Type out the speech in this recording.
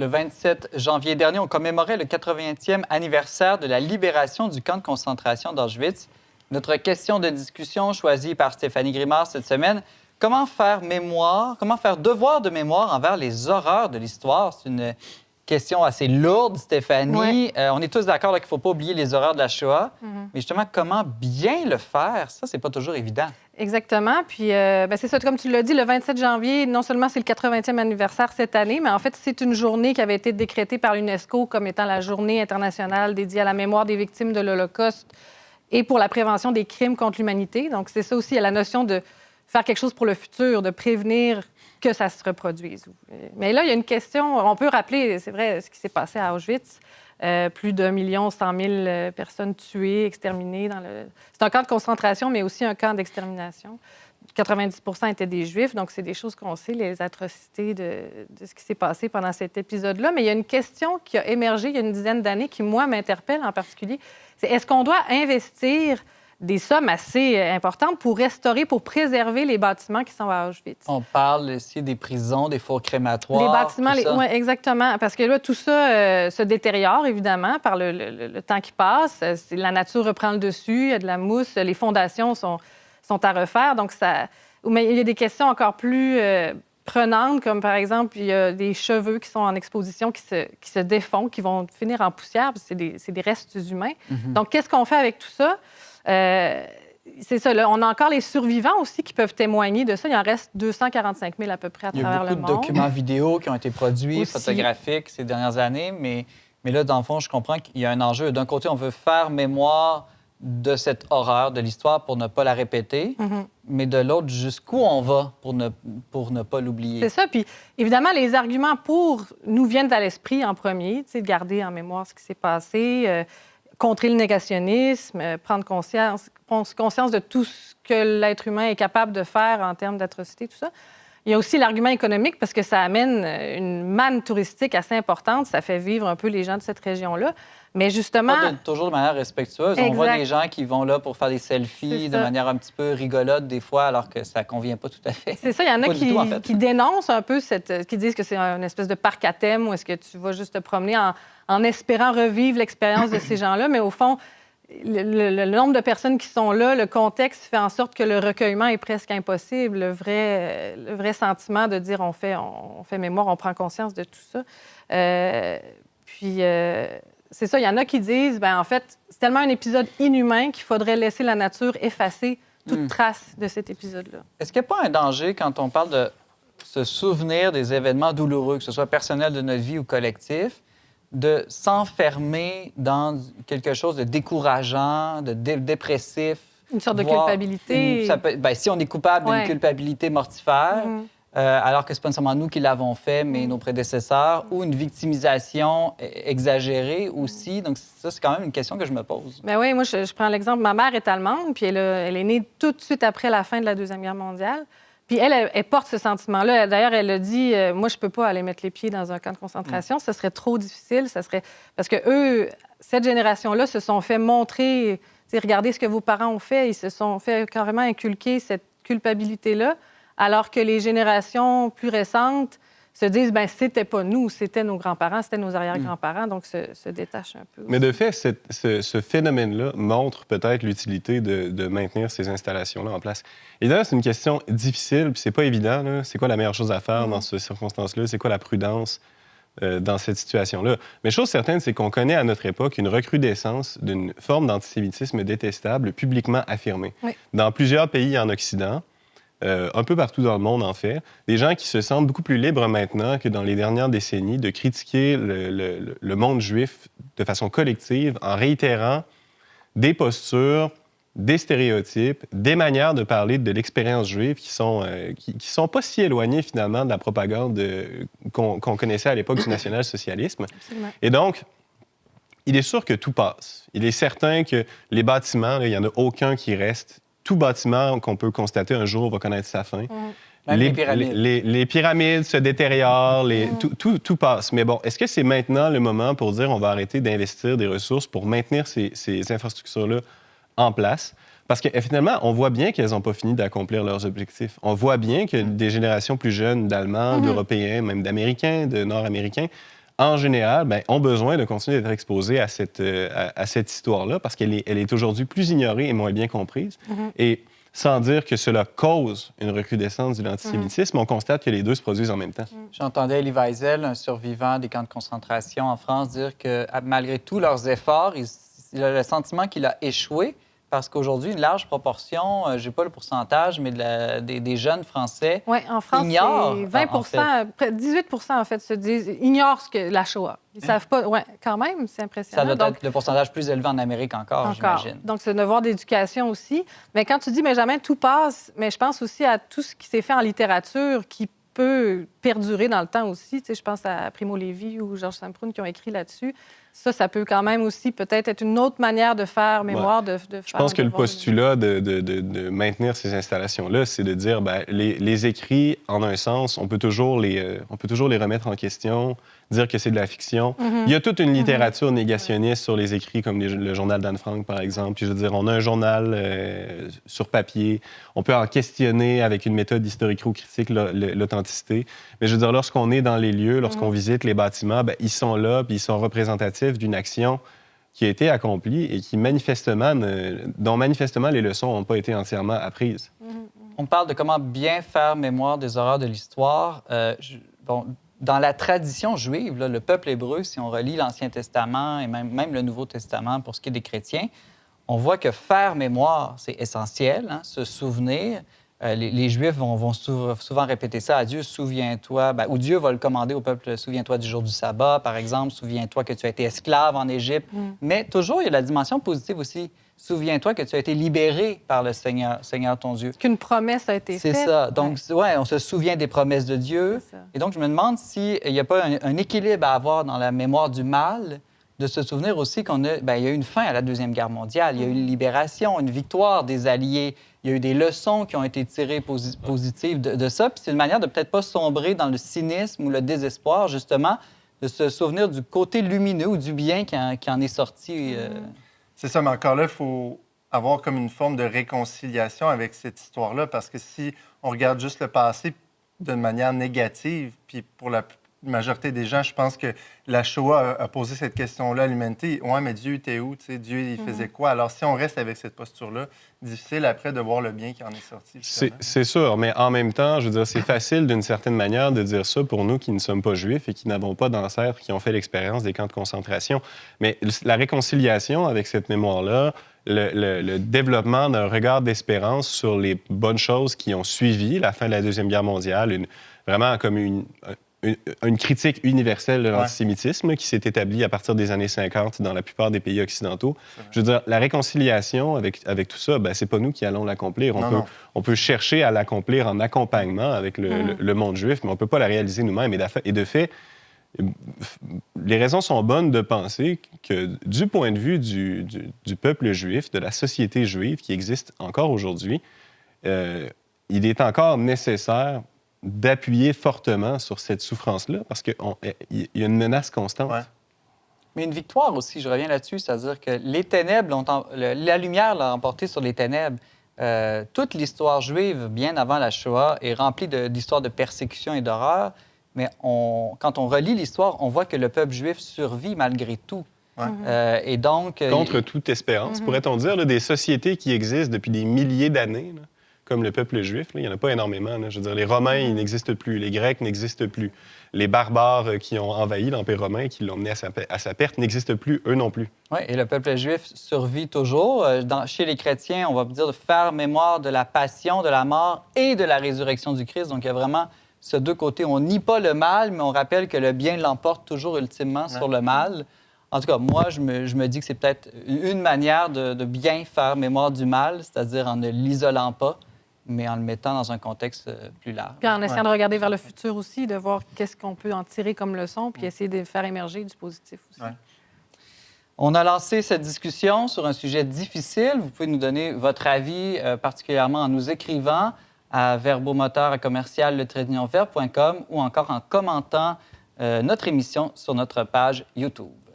Le 27 janvier dernier, on commémorait le 80e anniversaire de la libération du camp de concentration d'Auschwitz. Notre question de discussion choisie par Stéphanie Grimard cette semaine, comment faire mémoire, comment faire devoir de mémoire envers les horreurs de l'histoire? C'est une question assez lourde, Stéphanie. Ouais. On est tous d'accord qu'il ne faut pas oublier les horreurs de la Shoah. Mais justement, comment bien le faire? Ça, c'est pas toujours évident. Exactement. Puis, c'est ça, comme tu l'as dit, le 27 janvier, non seulement c'est le 80e anniversaire cette année, mais en fait, c'est une journée qui avait été décrétée par l'UNESCO comme étant la journée internationale dédiée à la mémoire des victimes de l'Holocauste et pour la prévention des crimes contre l'humanité. Donc, c'est ça aussi, il y a la notion de faire quelque chose pour le futur, de prévenir que ça se reproduise. Mais là, il y a une question. On peut rappeler, c'est vrai, ce qui s'est passé à Auschwitz. Plus de 1 100 000 personnes tuées, exterminées. C'est un camp de concentration, mais aussi un camp d'extermination. 90 % étaient des Juifs, donc c'est des choses qu'on sait, les atrocités de ce qui s'est passé pendant cet épisode-là. Mais il y a une question qui a émergé il y a une dizaine d'années qui, moi, m'interpelle en particulier. C'est est-ce qu'on doit investir des sommes assez importantes pour restaurer, pour préserver les bâtiments qui sont à Auschwitz? On parle ici des prisons, des fours crématoires. Les bâtiments, tout ça. oui, exactement. Parce que là, tout ça se détériore, évidemment, par le temps qui passe. La nature reprend le dessus, il y a de la mousse, les fondations sont à refaire. Donc, mais il y a des questions encore plus prenantes, comme par exemple, il y a des cheveux qui sont en exposition, qui se défont, qui vont finir en poussière, parce que c'est des restes humains. Donc, qu'est-ce qu'on fait avec tout ça? C'est ça, là, on a encore les survivants aussi qui peuvent témoigner de ça. Il en reste 245 000 à peu près à travers le monde. Il y a beaucoup de documents vidéo qui ont été produits, aussi. photographiques ces dernières années, mais là, dans le fond, je comprends qu'il y a un enjeu. D'un côté, on veut faire mémoire de cette horreur de l'histoire pour ne pas la répéter, mais de l'autre, jusqu'où on va pour ne pas l'oublier. C'est ça. Puis, évidemment, les arguments pour nous viennent à l'esprit en premier, tu sais, de garder en mémoire ce qui s'est passé, contrer le négationnisme, prendre conscience de tout ce que l'être humain est capable de faire en termes d'atrocité, tout ça. Il y a aussi l'argument économique parce que ça amène une manne touristique assez importante. Ça fait vivre un peu les gens de cette région-là. Mais justement... Toujours de manière respectueuse. Exact. On voit des gens qui vont là pour faire des selfies de manière un petit peu rigolote des fois, alors que ça ne convient pas tout à fait. C'est ça. Il y en a qui dénoncent un peu qui disent que c'est une espèce de parc à thème où est-ce que tu vas juste te promener en espérant revivre l'expérience de ces gens-là. Mais au fond, le nombre de personnes qui sont là, le contexte fait en sorte que le recueillement est presque impossible. Le vrai sentiment de dire on fait mémoire, on prend conscience de tout ça. C'est ça, il y en a qui disent, en fait, c'est tellement un épisode inhumain qu'il faudrait laisser la nature effacer toute trace de cet épisode-là. Est-ce qu'il n'y a pas un danger quand on parle de se souvenir des événements douloureux, que ce soit personnel de notre vie ou collectif, de s'enfermer dans quelque chose de décourageant, de dépressif? Une sorte de culpabilité. Si on est coupable d'une culpabilité mortifère, alors que ce n'est pas nécessairement nous qui l'avons fait, mais nos prédécesseurs, ou une victimisation exagérée aussi. Donc ça, c'est quand même une question que je me pose. Bien oui, moi, je prends l'exemple. Ma mère est allemande, puis elle est née tout de suite après la fin de la Deuxième Guerre mondiale. Puis elle porte ce sentiment-là. D'ailleurs, elle a dit, moi, je peux pas aller mettre les pieds dans un camp de concentration. Ce serait trop difficile. Parce que eux, cette génération-là, se sont fait montrer, regardez ce que vos parents ont fait. Ils se sont fait carrément inculquer cette culpabilité-là. Alors que les générations plus récentes se disent, c'était pas nous, c'était nos grands-parents, c'était nos arrière-grands-parents, donc se détachent un peu. Mais de fait, ce phénomène-là montre peut-être l'utilité de maintenir ces installations-là en place. Évidemment, c'est une question difficile, puis c'est pas évident, là. C'est quoi la meilleure chose à faire dans ces circonstances-là? C'est quoi la prudence dans cette situation-là? Mais chose certaine, c'est qu'on connaît à notre époque une recrudescence d'une forme d'antisémitisme détestable publiquement affirmée. Oui. Dans plusieurs pays en Occident, un peu partout dans le monde, en fait, des gens qui se sentent beaucoup plus libres maintenant que dans les dernières décennies de critiquer le monde juif de façon collective en réitérant des postures, des stéréotypes, des manières de parler de l'expérience juive qui sont pas si éloignées, finalement, de la propagande qu'on connaissait à l'époque du national-socialisme. Absolument. Et donc, il est sûr que tout passe. Il est certain que les bâtiments, il n'y en a aucun qui reste. Tout bâtiment qu'on peut constater un jour va connaître sa fin. Les pyramides. Les pyramides se détériorent, tout passe. Mais bon, est-ce que c'est maintenant le moment pour dire on va arrêter d'investir des ressources pour maintenir ces infrastructures-là en place? Parce que finalement, on voit bien qu'elles n'ont pas fini d'accomplir leurs objectifs. On voit bien que des générations plus jeunes d'Allemands, d'Européens, même d'Américains, de Nord-Américains, en général, ont besoin de continuer d'être exposés à cette histoire-là parce qu'elle est aujourd'hui plus ignorée et moins bien comprise. Et sans dire que cela cause une recrudescence de l'antisémitisme, on constate que les deux se produisent en même temps. J'entendais Elie Wiesel, un survivant des camps de concentration en France, dire que malgré tous leurs efforts, il a le sentiment qu'il a échoué parce qu'aujourd'hui, une large proportion, je n'ai pas le pourcentage, mais des jeunes Français en France, ignorent. C'est 20 près de 18 en fait, ignorent la Shoah. Ils ne savent pas. Oui, quand même, c'est impressionnant. Ça doit être le pourcentage plus élevé en Amérique encore. J'imagine. Donc, c'est un devoir d'éducation aussi. Mais quand tu dis, Benjamin, tout passe, mais je pense aussi à tout ce qui s'est fait en littérature qui peut perdurer dans le temps aussi. Tu sais, je pense à Primo Levi ou Georges Samproun qui ont écrit là-dessus. Ça peut quand même aussi peut-être être une autre manière de faire mémoire, de faire... Je pense que le postulat de maintenir ces installations-là, c'est de dire, les écrits, en un sens, on peut toujours les remettre en question, dire que c'est de la fiction. Il y a toute une littérature négationniste sur les écrits, comme le journal d'Anne Frank, par exemple. Puis, je veux dire, on a un journal sur papier. On peut en questionner avec une méthode historico-critique l'authenticité. Mais je veux dire, lorsqu'on est dans les lieux, lorsqu'on visite les bâtiments, ils sont là, puis ils sont représentatifs d'une action qui a été accomplie et dont manifestement les leçons n'ont pas été entièrement apprises. On parle de comment bien faire mémoire des horreurs de l'histoire. Dans la tradition juive, le peuple hébreu, si on relit l'Ancien Testament et même le Nouveau Testament pour ce qui est des chrétiens, on voit que faire mémoire, c'est essentiel, se souvenir. Les Juifs vont souvent répéter ça à Dieu, souviens-toi, ou Dieu va le commander au peuple, souviens-toi du jour du sabbat, par exemple, souviens-toi que tu as été esclave en Égypte. Mais toujours, il y a la dimension positive aussi. Souviens-toi que tu as été libéré par le Seigneur ton Dieu. Qu'une promesse a été faite. C'est ça. Donc, on se souvient des promesses de Dieu. Et donc, je me demande s'il n'y a pas un équilibre à avoir dans la mémoire du mal, de se souvenir aussi il y a eu une fin à la Deuxième Guerre mondiale. Il y a eu une libération, une victoire des Alliés. Il y a eu des leçons qui ont été tirées positives de ça. Puis c'est une manière de peut-être pas sombrer dans le cynisme ou le désespoir, justement, de se souvenir du côté lumineux ou du bien qui en est sorti. C'est ça, mais encore là, il faut avoir comme une forme de réconciliation avec cette histoire-là, parce que si on regarde juste le passé d'une manière négative, puis pour la majorité des gens, je pense que la Shoah a posé cette question-là à l'humanité. Ouais, mais Dieu était où? Tu sais, Dieu, il faisait quoi? Alors, si on reste avec cette posture-là, difficile après de voir le bien qui en est sorti. C'est sûr, mais en même temps, je veux dire, c'est facile d'une certaine manière de dire ça pour nous qui ne sommes pas juifs et qui n'avons pas d'ancêtres qui ont fait l'expérience des camps de concentration. Mais la réconciliation avec cette mémoire-là, le développement d'un regard d'espérance sur les bonnes choses qui ont suivi la fin de la Deuxième Guerre mondiale, vraiment comme une critique universelle de l'antisémitisme qui s'est établie à partir des années 50 dans la plupart des pays occidentaux. Je veux dire, la réconciliation avec tout ça, c'est pas nous qui allons l'accomplir. On peut chercher à l'accomplir en accompagnement avec le monde juif, mais on peut pas la réaliser nous-mêmes. Et de fait, les raisons sont bonnes de penser que du point de vue du peuple juif, de la société juive qui existe encore aujourd'hui, il est encore nécessaire d'appuyer fortement sur cette souffrance-là, parce qu'il y a une menace constante. Ouais. Mais une victoire aussi, je reviens là-dessus, c'est-à-dire que les ténèbres, la lumière l'a emporté sur les ténèbres. Toute l'histoire juive, bien avant la Shoah, est remplie d'histoires de persécution et d'horreur, mais quand on relit l'histoire, on voit que le peuple juif survit malgré tout. Ouais. Et donc... Contre toute espérance, pourrait-on dire, des sociétés qui existent depuis des milliers d'années, comme le peuple juif, il n'y en a pas énormément. Je veux dire, les Romains, ils n'existent plus. Les Grecs n'existent plus. Les barbares qui ont envahi l'Empire romain et qui l'ont mené à sa perte n'existent plus, eux non plus. Oui, et le peuple juif survit toujours. Chez les chrétiens, on va dire de faire mémoire de la passion, de la mort et de la résurrection du Christ. Donc, il y a vraiment ces deux côtés. On nie pas le mal, mais on rappelle que le bien l'emporte toujours ultimement sur le mal. En tout cas, moi, je me dis que c'est peut-être une manière de bien faire mémoire du mal, c'est-à-dire en ne l'isolant pas, mais en le mettant dans un contexte plus large. Puis en essayant de regarder vers le futur aussi, de voir qu'est-ce qu'on peut en tirer comme leçon, puis essayer de faire émerger du positif aussi. Ouais. On a lancé cette discussion sur un sujet difficile. Vous pouvez nous donner votre avis, particulièrement en nous écrivant à verbomoteur@le-verbe.com ou encore en commentant notre émission sur notre page YouTube.